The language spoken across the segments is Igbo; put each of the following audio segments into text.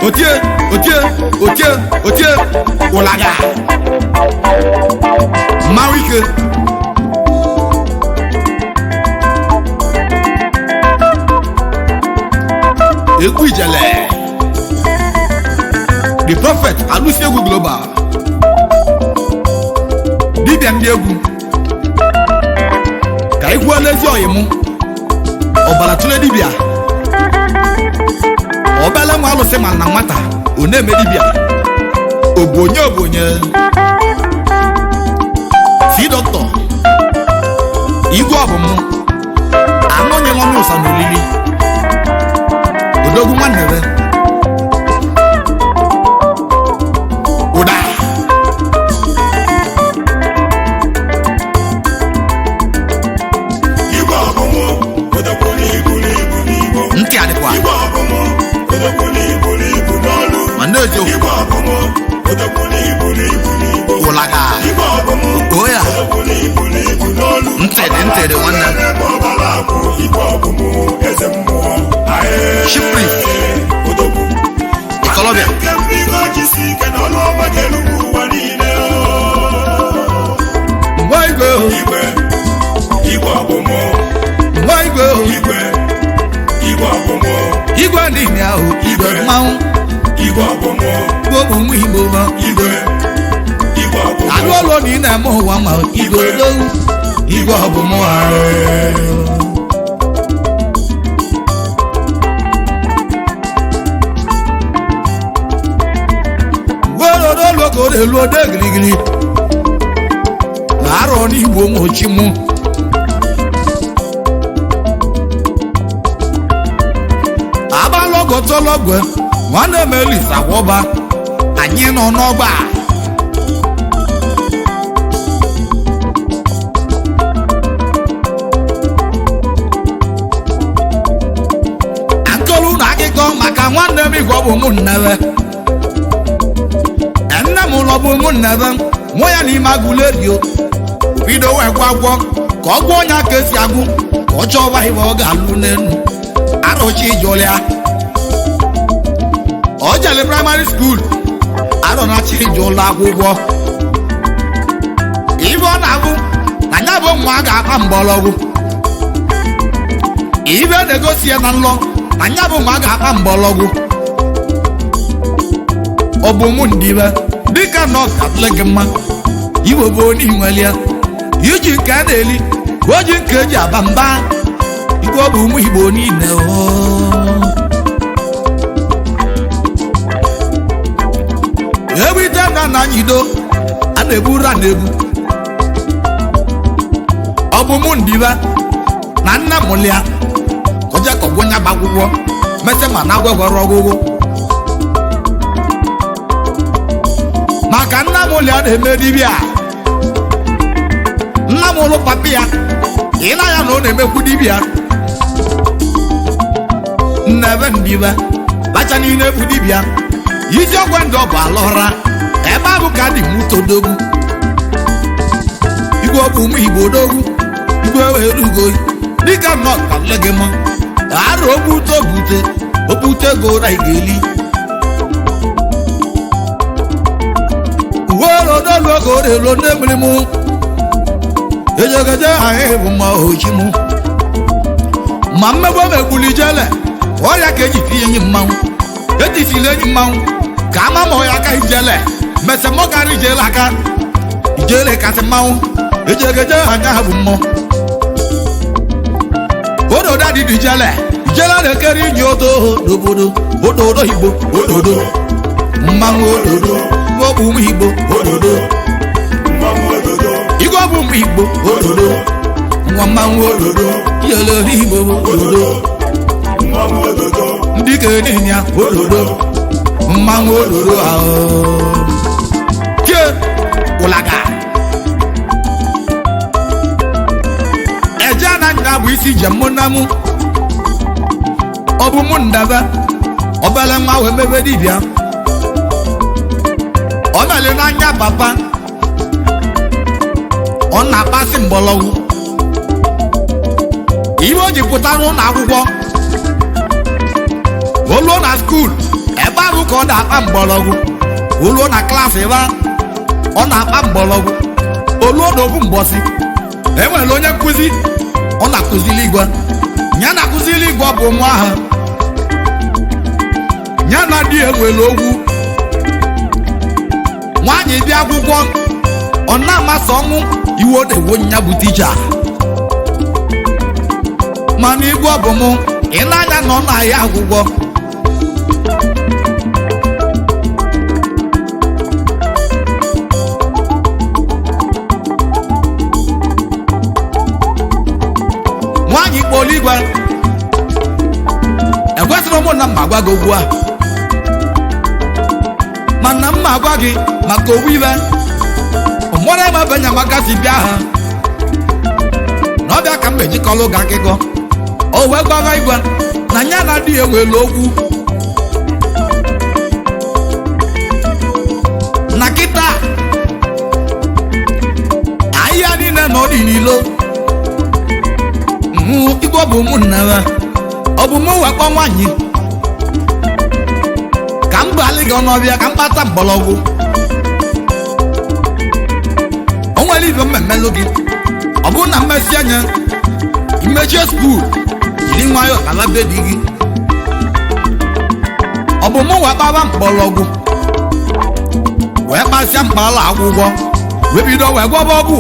otie ulaga mawike Egwu ijele the prophet Alusi Egwu global dibia ndị egwu ka egwu olezi oyimu ọbara tụle dibia obele nwa alụsị ma na nwata ọ na-eme dibia obonye si dọkịta Igwe Obum anọnyela n'ụsa n'olili odogwu nwanne be ụda Igwe Obum odogwu ntị adịkwa Igwe Obum odogwu n'olu ma na-eje Igwe Obum odogwu ụlaga Igwe Obum oya n'olu ntị dị nwanne Igwe Obum eze mmụọ shipri odogwu ikolobia Igwe n'ihi ahụ Igwe mmanwụ Igwe Obum Obum Igbo anụ ụlọ na ị na-eme ụwa ma Igwe odogwu Igwe Obum welodologoro elu ode girigiri arọ n'Igbo mochimu abalogotologwe nwanne m Elisa gwọba anyị nọ n'ọgba akọlu na akụkọ maka nwanne m Igwe Obum nnebe nne m ụlọ bụ ụmụnnebe mụ ya n'ime Aguilera bido wee gwagwọ ka ọ gwa onye aka esi agụ ka ọ chọọ ọba ibe ọ ga-alụ n'elu arụchi ijụlịa ọ jele praịmarị skuul arọnachi ije ụlọ akwụkwọ ibe ọ na-agụ na ya bụ nwa a ga-akpa mgbọrọgwụ ibe na-egosi ya na nlọ na ya bụ nwa a ga-akpa mgbọrọgwụ Obum ndibe dịka na ọkatụle gị mma Igbo bụ onye inwelia iji nke a na-eli bụ oji nke eji aba mba Igwe Obum Igbo niile ewite na nyido a na-eburu a na-ebu Obum ndibe na nna mụlịa oje ka ọgwụnya bụ akwụkwọ mese ma na agwagwọrọ ọgwụgwụ maka nna m ụlọ na-eme dibịa nna m ụlụ papi ya ịna ya na ọ na-emekwu dibịa nnebe ndibe bacha niile efu dibịa iji ọgwụ ndụ ọ bụ alọra ebe ahụ ka dị mutodogwu Igwe Obum Igbo odogwu Igwe werugo dịka nnọọ ka nle gị mma arụ obute gora ị ga-eli welodologorelo n'emiri mụ ejegeje anyị bụ mma ochi mụ ma mmegbu m egbuli jele ọrịa ka eji tinye enyi mmanwụ etisila enyi mmanwụ ka ama ma ọya aka ijele mesemọgara ijele aka ijele kasị mmanwụ ejegeje anya bụ mmụọ ododo adịdị ijele na-ekere inye ododo ododo Igbo ododo mmanwụ ododo Obum Igbo ododo Igwe Obum Igbo ododo nwa mmanwụ ododo yele Igbo ododo ndị ga-enye ododo mmanwụ ododo ahụ ke ụlaga eje na nga bụ isi jem mụ na mụ Obum ndebe obele nwa wee mebe dibịa ọ mere n'anya papa ọ na-akpasị mgbọrọgwụ ihe o ji pụta n'ụlọ akwụkwọ oluo na skuul ebe ahụ ka ọ na-akpa mgbọrọgwụ oluo na klaasị ebe ọ na-akpa mgbọrọgwụ oluo na obu mbọsị enwere onye nkụzi ọ na-akụzili igwe ya na-akụzili igwe ọ bụ nwa ahụ ya na di enwere ogwu nwaanyị bịa akwụkwọ ọ na-amasị ọnwụ iwe ọ na-ewo nya bụ tija mana igwe ọ bụ mụ ị na-anya na ọ na-ahịa akwụkwọ nwaanyị kpọrọ igwe ekwesịrị ụmụ na mma gwa gị okwu a mana mma agwa gị maka owu ibe ụmụrụ ebe benya magasi bịa ha na ọbịa ka m ejikọrọ gị akụkọ o wee gwara igwe na ya na di enwere okwu na kịta ahịhịa niile na ọ dị n'ilo igwe ọ bụ ụmụnna ya ọ bụ mụ wakpọ nwaanyị ka m balị gị ọnụọbịa ka m kpata mgbọrọgwụ o nwere ibe mmemmelụ gị ọ bụrụ na mmesi anya imechie skuul jiri nwayọọ kala be di gị ọ bụ mụ wakpaba mgbọrọgwụ wee kpasịa mkpala akwụkwọ wee bido wee gwọba ọgwụ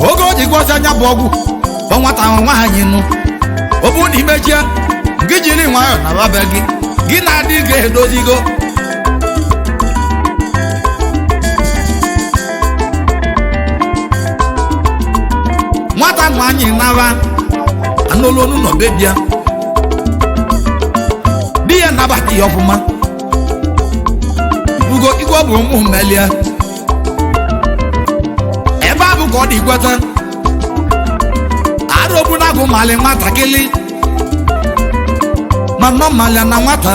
oge o ji gwọsị anya bụ ọgwụ ọ nwata ahụ nwaanyị nụ ọ bụrụ na imechie gị jiri nwayọọ na babe gị gị na-adị ga-edozigo nwata nwaanyị nara anụlụonu nọ be bịa di ya nabata ya ọfụma ugo igwe ọ bụ ụmụ mmelie ebe a bụ ka ọ dị gweta arụbu na agụ mali nwatakịrị ma nọ mali na nwata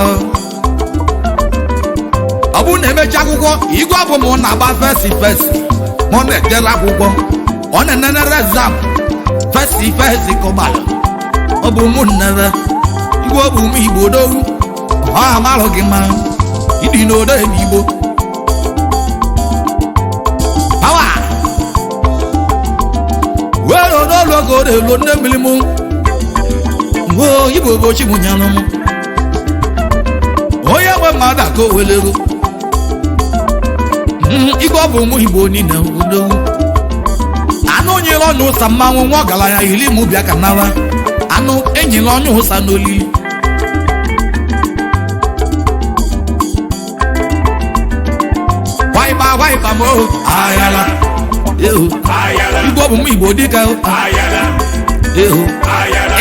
ọ bụ na emechi akwụkwọ igwe ọ bụ m na-agba fesi ma ọ na-ejere akwụkwọ ọ na-enenere exam fesi kọgbara ọ bụ ụmụnnere igwe ọ bụ ụmụ igbo dowu ọ amarụ gị ma ịdị n'odo ebe igbo pawa wee n'olu oge ọ na-elu nne mmiri mụ mgbe igbo obochi mụ nyanụ m onye nwe mmadụ aka o welego igwe ọ bụ ụmụ igbo niile udowu anụ nyere ọnụ ụsa mmanwụ nwa ọgaranya iri mụ bịa ka nara anụ enyere ọnụ ụsa n'olili waipa m ohu ayala ehu igwe ọ bụ ụmụ igbo dịka ehu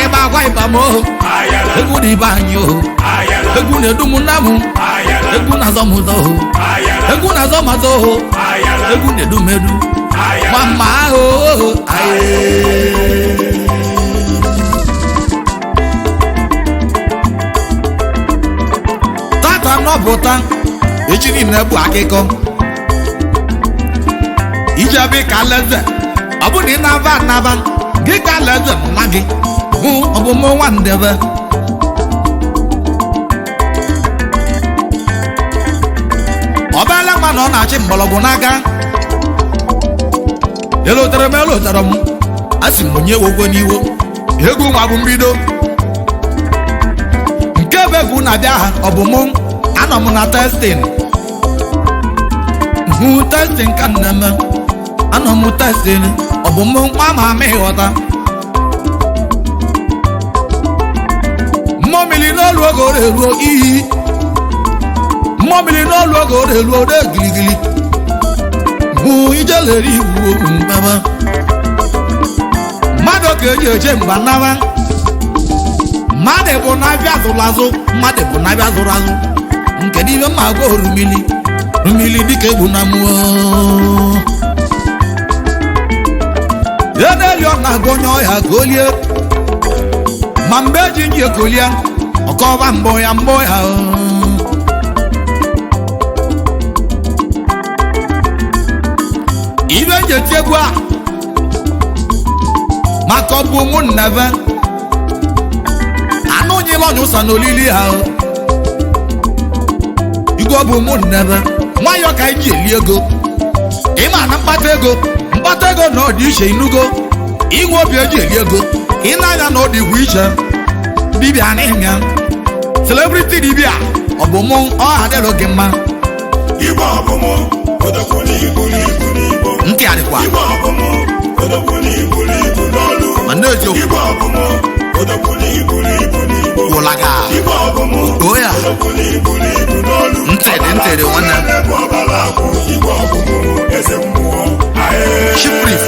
ịba waipa m ohu egwu na ibe anyị ohu egwu na-edu m nna m egwu na-azọ m ụzọ ohu egwu na-azọ m azọ ohu egwu na-edu m edu mama ahụ tata nọpụta echi niile bụ akụkọ iji ebe ka alaeze ọ bụ na ị na-aba anaba gị ka alaeze nwa gị hụ ọbụmụ nwa ndebe ọbala nwa na ọ na-achị mgbọrọgwụ n'aka elotere m asị m onye wogwo n'iwo egwu nwa bụ mbido nke ebe egwu na-abịa ha ọ bụ mụ anọ m na testin testin ka na-eme anọ m testin ọ bụ mụ nwa ma ama ịghọta mmọmili n'olu oge ọ na-eruo iyi mmọmili n'olu oge ọ na-eruo ode giligili ijelere igwu mbaba mmadụ ga-eji eje mgba nara mmadụ bụ na-abịa zụrụ azụ mmadụ bụ na-abịa zụrụ azụ nke n'ime mma agwa rumili dịka egbu na mmụọ na-eli ọ na-agwa onye ọhịa ka o lie ma mgbe eji nji ekolie ọkọba mbọ ya ibe nji eti egwu a maka ọ bụ ụmụnnebe anụ nyere ọnya ụsa n'olili ha igwe Obum nnebe nwayọ ka iji eli ego ịma na mkpata ego na ọ dị iche inugo inwe obi eji eli ego ị na-anya na ọ dị iche dibịa n'ịnya celebrity dibịa Obum ọha dịrị gị mma Igwe Obum odogwu n'ibu ntị adịkwa Igwe Obum odogwu n'ibu n'olu ma na-eziokwu Igwe Obum odogwu n'ibu ụlaga Igwe Obum oya odogwu n'ibu n'olu ntịrị nwanne ọbala akwụ Igwe Obum eze mmụọ Chief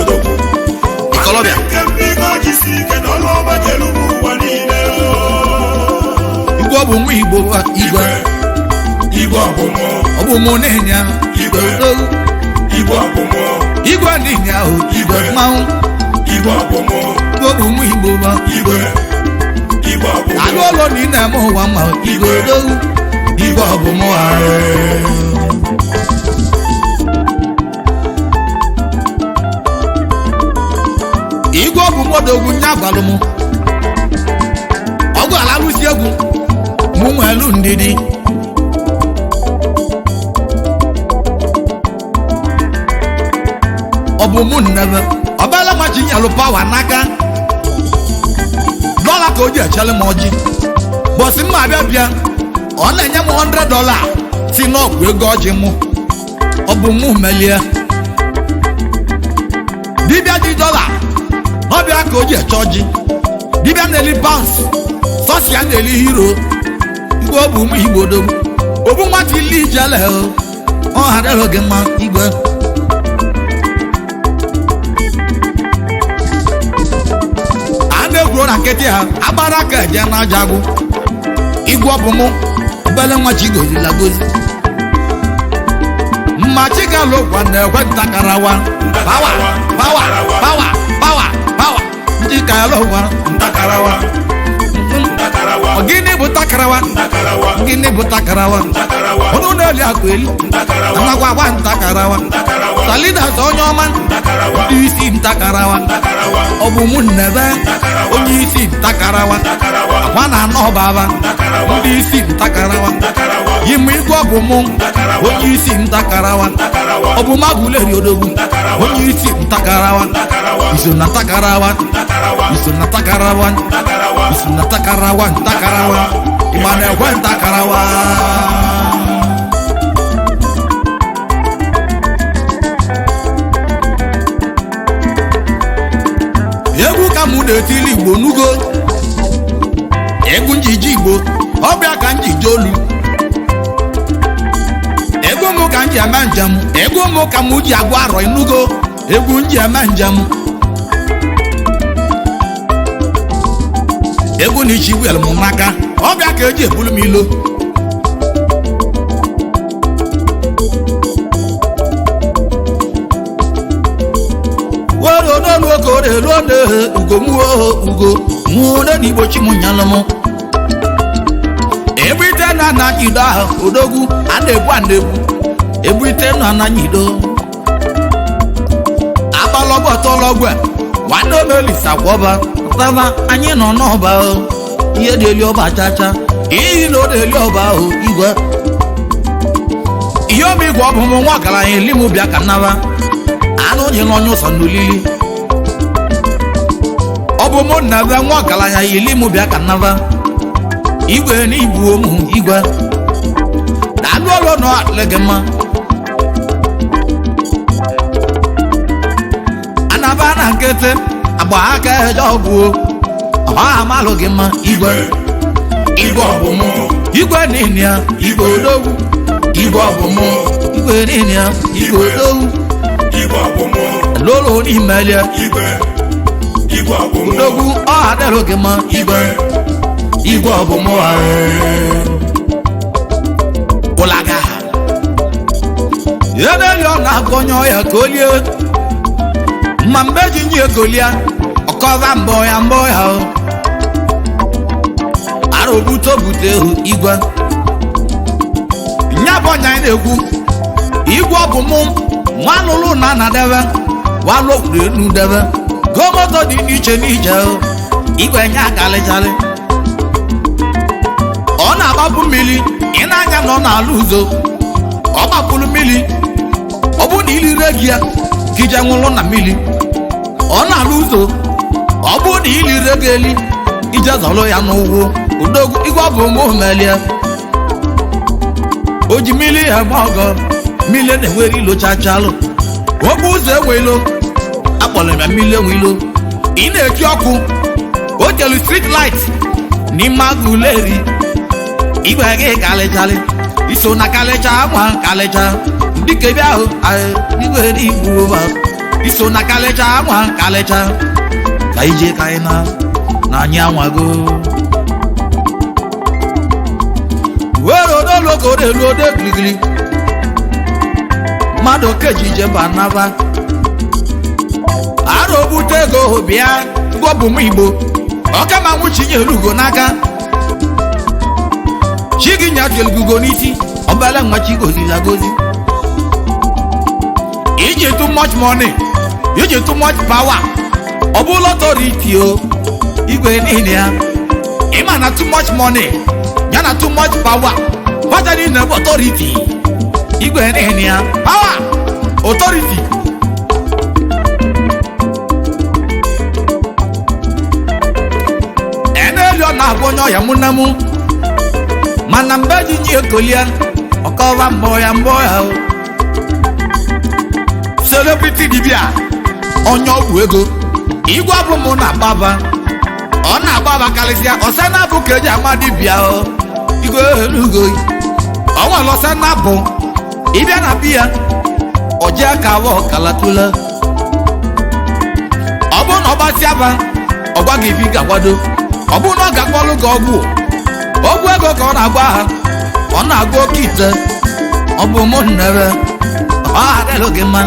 odogwu ikolobịa kemgbe jisi ike n'ọlụ ọma jelu ụwa niile igwe Obum igbo igwe Igwe Obum Obum na-enye Igwe Obum igwe na-enye ahụ igwe mmanwụ Igwe Obum Obum igbo Igwe Obum anụ ụlọ na ị na-eme ụwa mma igwe dogu igwe Obum igwe Obum odogwu nya gbalụ m ọgwụ ala Alusi egwu mụ nwelu ndidi Obum nnebe ọbala machi nyalụ pawa n'aka dọla ka o ji echele m ọjị bọsị mma bịa ọ na-enye m $100 si n'ọgwụ ego ọjị mụ Obum melie dibịa dị dọla ọbịa ka o ji eche ọjị dibịa na-eli paụns sọsịa na-eli hiro igwe Obum igbo dogbu Obum nwata ili ijele ọ ghara gị mma igwe egwuro na nkịtị ha agbara aka eje na aja agwụ igwe Obum obele nwa chi gozila gozi mma chi ga-alụ ụgwa na-ekwe ntakarawa pawa ndị ka ya lụgwa ntakarawa gịnị bụ takarawa ọnụ na-eli akụ eli anagwa agwa ntakarawa salidas onye ọma ndị isi ntakarawa Obum nnebe onye isi ntakarawa agwa na anọ ọbaba ndị isi ntakarawa yimụ igwe Obum onye isi ntakarawa Obum Aguilera odogwu onye isi ntakarawa iso na takarawa ịma na-ekwe ntakarawa egwu ka mụ na-etili igbo nugo egwu njiji igbo ọbịa ka njiji olu egwu mụ ka nji eme njem egwu mụ ka mụ ji agwa arọ inugo egwu nji eme njem egwu na ichi wel m n'aka ọbịa ka eji ebulu m ilo wero n'olu oke ore ruo n'ehe ugo mụo na igbo chi m nyalụ m egbu ite na anagido ahụ odogwu a na-egbu egbu ite na anagido agbalọgbọtọlọgwụ nwanne omelisa kwọba taba anyị nọ n'ọba ihe dị eli ọba chacha iyi na ọ na-eli ọba ahụ igwe ihe ọma igwe Obum nwa ọgaranya eli m bịa ka nnaba anụ onye n'onye ụzọ n'olili Obum nnebe nwa ọgaranya eli m bịa ka nnaba igwe na ibu ụmụ igwe na anụ ụlọ nọ adịghị mma anaba na nkịtị agba aka eje ọgwụ ọha amalụ gị mma igwe Obum igwe niile ya igwe odogwu igwe Obum igwe niile ya igwe odogwu lolo n'imelia odogwu ọha dịrị gị mma igwe Obum ụlaga ihe na-eli ọ na-agọnye ọya ka o lie mma mgbe ji nye egolia ọkọva mbọ ya ara obute igwe nya bụ ọnya anyị na-ekwu igwe Obum nwa lụlụ na anadebe walụkwuru enu debe gomoto dị n'iche igwe nye akalịcharị ọ na-agba na-agbapụ mmiri ị na-anya nọ n'ala uzo ọ gbapụrụ mmiri ọ bụ na ilire gị ya ka ije nwụrụ na mmiri ọ na-ala uzo ọ bụ na ilire gị eli ije zọrọ ya n'ụgwụ udogwu igwe ọ bụ nwa omelie o ji mmiri ya gba ọgọ mmiri na-enwere ilo chachalụ okpu ụzọ enwe ilo akpọrọ ya mmiri enwe ilo ị na-eji ọkụ o jelu street light n'ime Aguilera igwe gị kalịchalị iso na kalịcha nwa kalịcha dịka ebe ahụ igwe n'igbu iso na kalịcha nwa kalịcha ka ije ka anyị na anyị anwago were odologoro elu ode gịrịgịrị mmadụ keji ije mba naba arọbute ego bịa Obum Igbo ọkama nwuchinye elugo n'aka chi gị nyatelugo n'isi ọbala nwa chi goziri agozi iji too much money iji too much power ọ bụ authority o igwe niile ya ịma na too much money ya na too much power waja niile bụ authority igwe niile ya power authority ọ na-agwa onye ọya mụ na mụ mana mgbe ji ji ekolia ọkọwa mbọ ya celebrity dibia onye ọgwụ ego igwe bụ mụ na-agbaba ọ na-agbaba karịsịa ọsa na-abụ ka eji ama dibia igwe elugo ọ nwere ọsa na-abụ ịbịa na biya oji aka awa ọkalatula ọ bụ na ọgbasịa ba ọgwa gị ibi ga-agbado ọ bụ na ọ ga-akpọlụ gị ọgwụ ego ka ọ na-agba ha ọ na-agba oke ite ọ bụ mụ nnere ọ adịlụ gị mma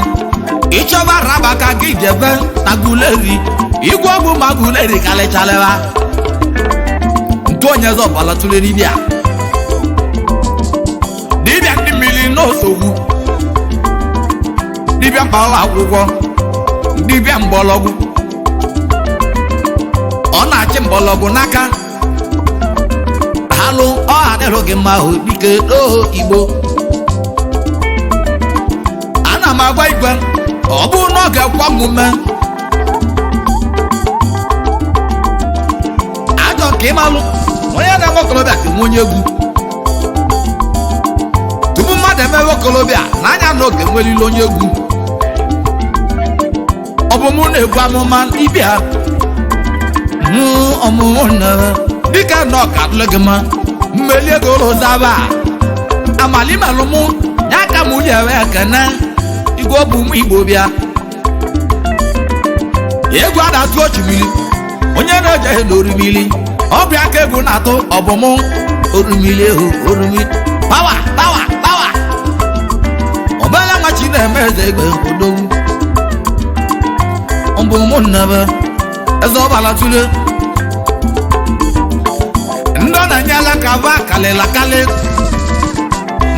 ịchọba raba ka gị jebe na Aguilera igwe ọgwụ ma Aguilera kalịchalịwa nke onye zọbala tụrụ dibịa ndị mmiri n'osogbu dibịa mkpara akwụkwọ dibịa mgbọrọgwụ ọ na-achị mgbọrọgwụ n'aka halụ ọ adịrị gị mma ahụ dike n'oho Igbo ana m agwa igwe ọ bụrụ na ọ ga-ekwa omume ajọ ka ịmalụ onye na-eme okolobịa ka nwe onye egwu tupu mmadụ emewe okolobịa n'anya n'oge nwelile onye egwu ọ bụ mụ na-egwu amụma ibia ọmụmụ nnere dịka na ọka adịrị gị mma mmeli ego ụlọ zaba amali malụmụ ya ka mụ ji ewe ekene igwe Obum Igbo bịa egwu a na-atụ osimiri onye na-ejeghị n'orimiri ọ bịa ka egwu na-atụ ọbụmụ orimiri ehu orimiri pawa ọbala nwachi na-eme eze egbe odogwu ọbụmụ nnebe eze ọbala tụle ndị ọ na-enyela ka va kalịla kalị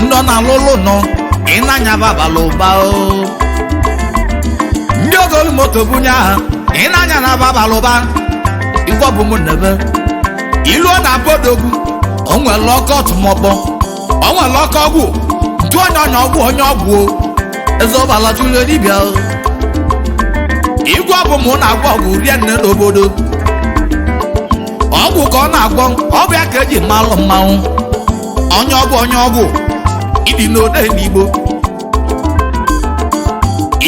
ndị ọ na-alụlụ nọ ịnanya babala ụba ndị ogolu moto bunye aha ịnanya na babala ụba igwe Obum nnebe ilu ọ na-abodogwu o nwere ọkọ ọtụmọkpọ o nwere ọkọ ọgwụ ntụ onye ọgwụ eze ọbala tụle dibịa igwe Obum na-agwọ ọgwụ rie nne n'obodo ọgwụ ka ọ na-agwọ ọbịa ka eji malụ mmanwụ onye ọgwụ ịdị n'ode n'Igbo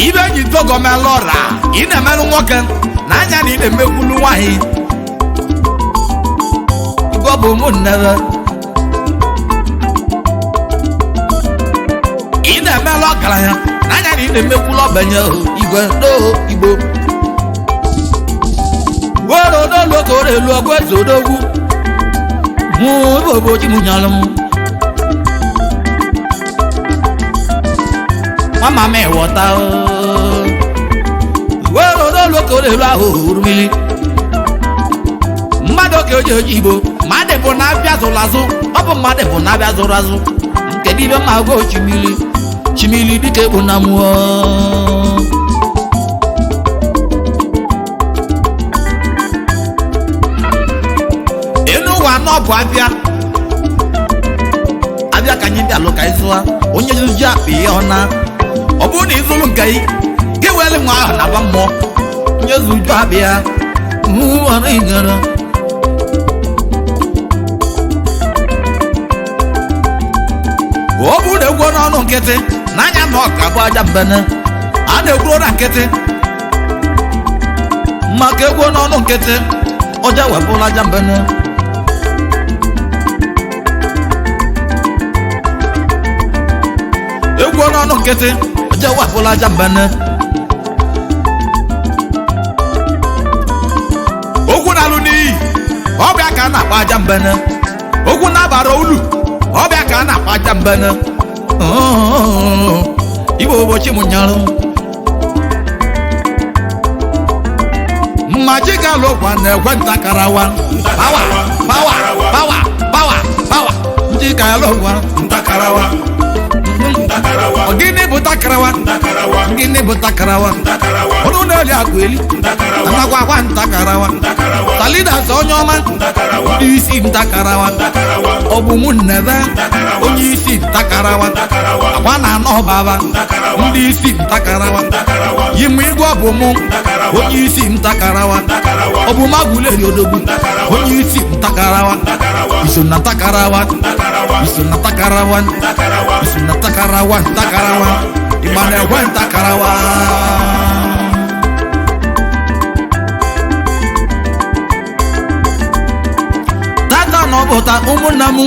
ibe eji togomelụ ọra ị na-emelụ nwoke n'anya na ị na-emekwulu nwaanyị igwe Obum nnebe ị na-emelụ ọgaranya n'anya na ị na-emekwulu ọbenye igwe n'oho Igbo were odologoro elu ọgwụ eze odogwu mụ ebe obochi m nyalụ m mama m ịghọta were odologoro elu ahụ hụrụ mmiri mmadụ ka oji oji Igbo mmadụ bụ na-abịa zụrụ azụ ọ bụ mmadụ bụ na-abịa zụrụ azụ kedu ibe ma gwa chimili dịka egbu na mmụọ n'ọbụ abịa bịa ka anyị bịalụ ka ịzụa onye ji akpa ihe ọ na ọ bụrụ na ịzụrụ nke gị were nwa ahụ na-aba mmụọ onye zuju abịa ọrụ igara o bụrụ na egwu n'ọnụ nkịtị n'anya na ọka bụ aja mbene a na-egwuro na nkịtị maka egwu n'ọnụ nkịtị ọja wepụla aja mbene egwu n'ọnụ nkịtị ọja wepụla aja mbene okwu na-alụ n'iyi ọbịa ka a na-akpọ aja mbene okwu na-abara ulu ọbịa ka a na-akpọ aja mbene igbo ụbọchị m nyarụ mmachi ga-alụ gwa na-ekwe ntakarawa pawa pawa pawa pawa pawa ndị ga-alụ gwa ntakarawa gịnị bụ takarawa gịnị bụ takarawa ọnụ na-eli akụ eli anagwa agwa ntakarawa talidas onye ọma ndị isi ntakarawa Obum nnebe onye isi ntakarawa agwa na anọ baba ndị isi ntakarawa yimụ Igwe Obum onye isi ntakarawa Obum Aguilera odogwu onye isi ntakarawa iso na ntakarawa iso na ntakarawa iso na ntakarawa ntakarawa ịma na-ekwe ntakarawa tata n'ọbụta ụmụnna m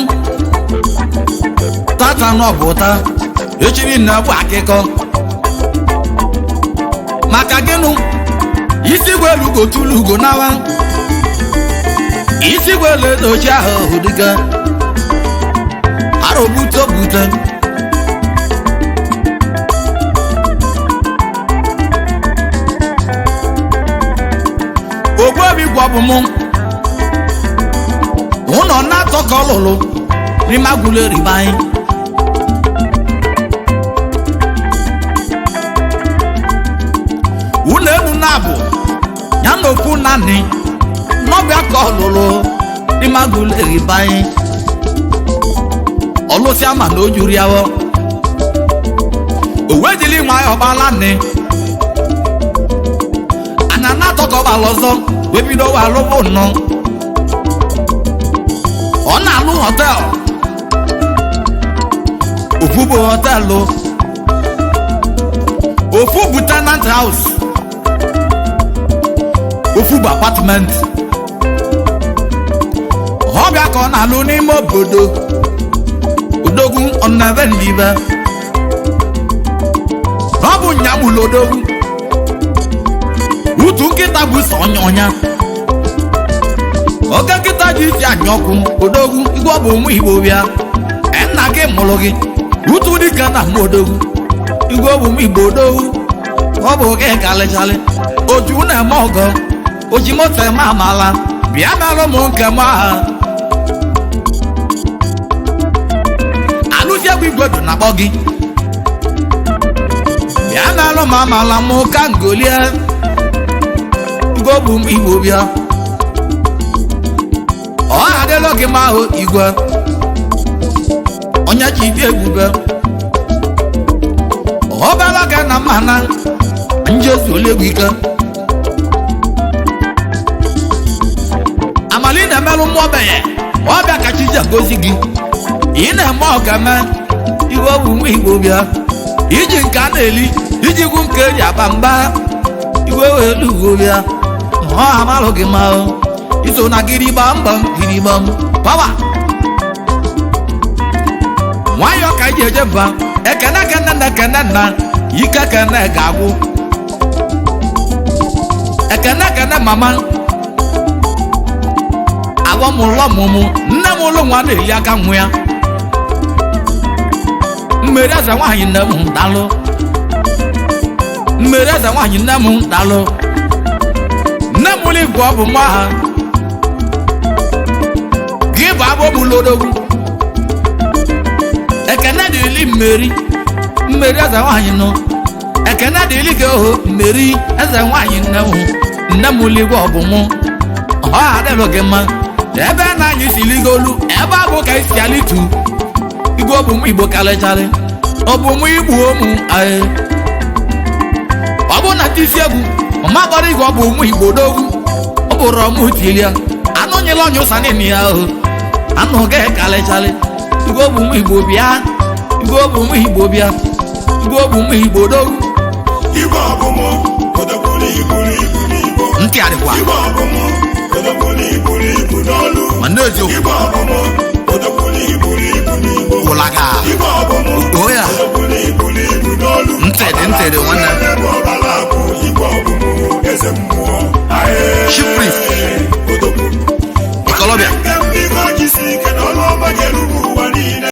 tata n'ọbụta echiri na bụ akịkọ maka gịnụ isi gwelu gotulu ugo nawa isi gwelu edochi ahụ dịka arọbute bute ogbobi Igwe Obum ụlọ na-atọ ka ọlụlụ n'ime Aguilera ibe anyị ụlọ elu na-abụ ya na okwu naanị n'ọbịa ka ọlụlụ n'ime Aguilera ibe anyị ọlụsị ama na o juru ya o wejili nwa ya ọgbala nne ana na-atọ ka ọgbala ọzọ wee bido wa alụbụ nnọọ ọ na-alụ họteelụ ofu bụ họteelụ ofu bụ tenant house ofu bụ apartment ọbịa ka ọ na-alụ n'ime obodo odogwu ọnave ndị ibe ọ bụ nyamụlụ odogwu utu nkịta bụ sọ ọnya oge nkịta ji isi anya ọkụ odogwu Igwe Obum Igbo bịa nna gị mụrụ gị utu dịka na mma odogwu Igwe Obum Igbo odogwu ọ bụ gị kalịchalị oju na-eme ọgọ oji moto eme amala bịa merụ m nke m aha Alusi Egwu Igwe dị na-akpọ gị bịa merụ m amala m ka ngolie Igwe Obum Igbo bịa ọ adịla gị ma ahụ Igwe onye ji ibi egwube ọ bịara gị na mmana njezu olegwu ike amali na-emerụ mmụọ benye ọbịa ka chi ji agozi gị ị na-eme ọgame Igwe Obum Igbo bịa iji nke a na-eli iji gwu nke eji aba mgba Igwe welu Igbo bịa ọ amalụ gị ma ahụ iso na gịrịgbam pawa nwayọ ka iji eje mba ekene nna ike kene ga-agwụ ekene mama agbamụlọ ọmụmụ nne m ụlụ nwa na-eli aka nwa ya mmeri eze nwaanyị nne m dalụ mmeri eze nwaanyị nne m dalụ nne m ụlụ Igwe Obum ha gị bụ agbamụlọ odogwu ekene dịli mmeri eze nwaanyị nọ ekene dịli gị oho mmeri eze nwaanyị nne m ụlụ Igwe Obum ọha adịlụ gị mma ebe na anyị si ligolu ebe abụ ka isi alitu Igwe Obum Igbo kalịcharị Obum Igbo ụmụ anyị ọ bụ na tifi egwu ọma gbara Igwe Obum Igbo dogwu ọ bụrụ ọmụ tilia anụ nyela onye ụsa nini ya ahụ anụ ga kalịcharị Igwe Obum Igbo bịa Igwe Obum Igbo bịa Igwe Obum Igbo dogwu Igwe Obum odogwuli iburu ibu n'Igbo ntị adịkwa Igwe Obum odogwuli iburu ibu n'olu ma n'eziokwu Igwe Obum odogwuli iburu ibu n'Igbo ụlaga Igwe Obum oya odogwuli iburu ibu n'olu ntị dị nwanne ọbalakụ Igwe Obum eze mmụọ Chief Priest odogwu Ikolobịa nke ndị ike jisi ike n'ọlụ ọma ga-erubu ụwa